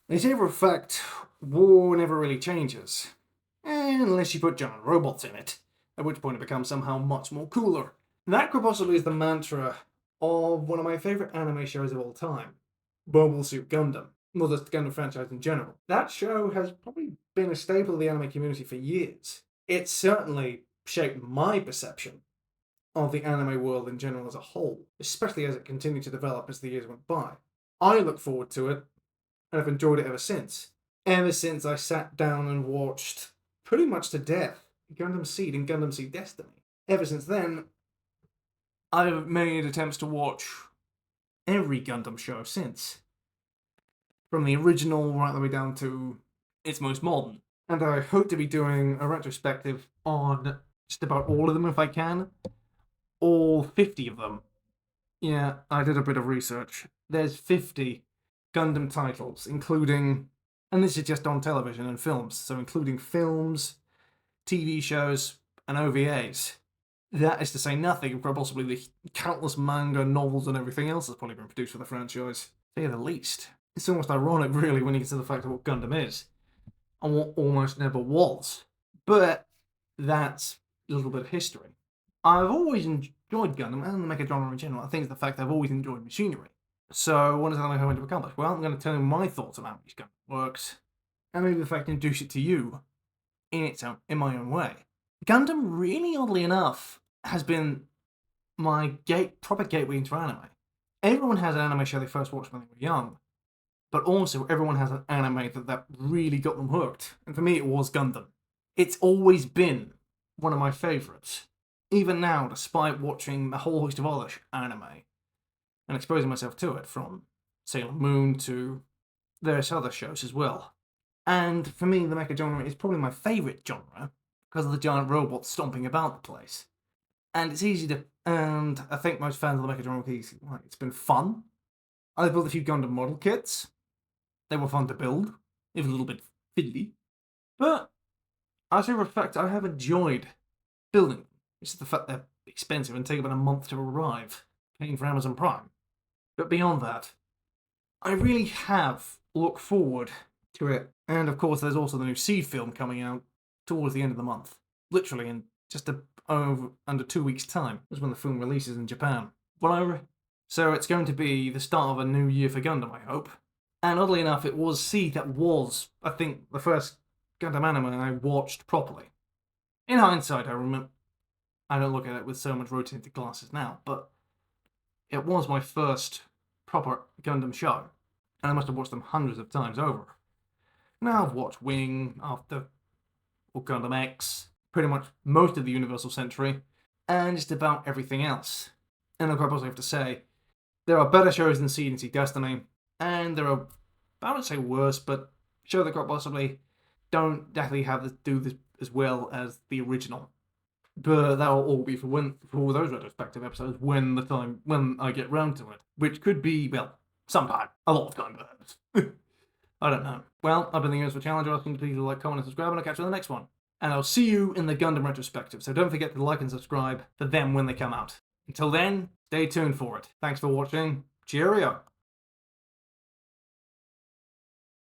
They say for a fact, war never really changes. Unless you put giant robots in it, at which point it becomes somehow much more cooler. That quite possibly is the mantra of one of my favourite anime shows of all time, Mobile Suit Gundam. Well, the Gundam franchise in general. That show has probably been a staple of the anime community for years. It certainly shaped my perception of the anime world in general as a whole, especially as it continued to develop as the years went by. I look forward to it, and I've enjoyed it ever since. Ever since I sat down and watched, pretty much to death, Gundam Seed and Gundam Seed Destiny. Ever since then, I've made attempts to watch every Gundam show since. From the original right the way down to its most modern. And I hope to be doing a retrospective on just about all of them if I can. All 50 of them. Yeah, I did a bit of research. There's 50 Gundam titles, including, and this is just on television and films, so including films, TV shows, and OVAs. That is to say nothing for possibly the countless manga, novels, and everything else that's probably been produced for the franchise, to say the least. It's almost ironic, really, when you consider the fact of what Gundam is, and what almost never was. But that's a little bit of history. I've always enjoyed Gundam, and the mecha genre in general. I think it's the fact that I've always enjoyed machinery. So, what does that mean to accomplish? Well, I'm going to tell you my thoughts on how each Gundam works, and maybe the fact to introduce it to you in my own way. Gundam, really oddly enough, has been my proper gateway into anime. Everyone has an anime show they first watched when they were young, but also everyone has an anime that really got them hooked. And for me, it was Gundam. It's always been one of my favourites. Even now, despite watching a whole host of other anime and exposing myself to it, from Sailor Moon to various other shows as well. And for me, the mecha genre is probably my favourite genre because of the giant robots stomping about the place. And it's easy to, and I think most fans of the mecha genre it's been fun. I built a few Gundam model kits. They were fun to build, even a little bit fiddly. But as a fact, I have enjoyed building them. It's just the fact they're expensive and take about a month to arrive, paying for Amazon Prime. But beyond that, I really have looked forward to it. And of course, there's also the new Seed film coming out towards the end of the month. Literally in just under 2 weeks' time is when the film releases in Japan. So it's going to be the start of a new year for Gundam, I hope. And oddly enough, it was Seed that was, I think, the first Gundam anime I watched properly. In hindsight, I don't look at it with so much rose-tinted glasses now, but it was my first proper Gundam show, and I must have watched them hundreds of times over. Now I've watched Wing, or Gundam X, pretty much most of the Universal Century, and just about everything else. And I quite possibly have to say, there are better shows than Seed and Seed Destiny, and there are, I wouldn't say worse, but shows that quite possibly don't definitely do this as well as the original. But that will all be for those retrospective episodes when I get round to it, which could be, well, sometime, a lot of time perhaps. I don't know. Well, I've been the Universal Challenger. Asking you to please like, comment, and subscribe, and I'll catch you in the next one. And I'll see you in the Gundam Retrospective. So don't forget to like and subscribe for them when they come out. Until then, stay tuned for it. Thanks for watching. Cheerio.